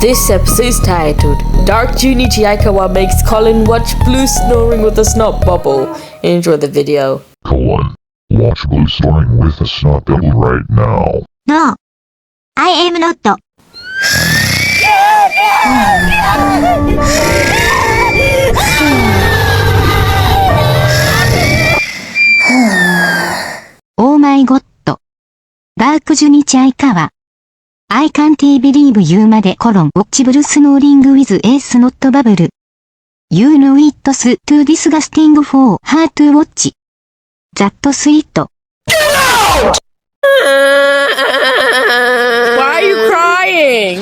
This episode is titled Dark Juni Chiikawa makes Colin watch Blue snoring with a snot bubble. Enjoy the video. Colin, watch Blue snoring with a snot bubble right now. No. I am not. オーマイゴッド。ダークジュニチャイカワ。I can't believe you までwatchable snoring with a snot bubble. You know it's too disgusting for her to watch. That's sweet. Why are you crying?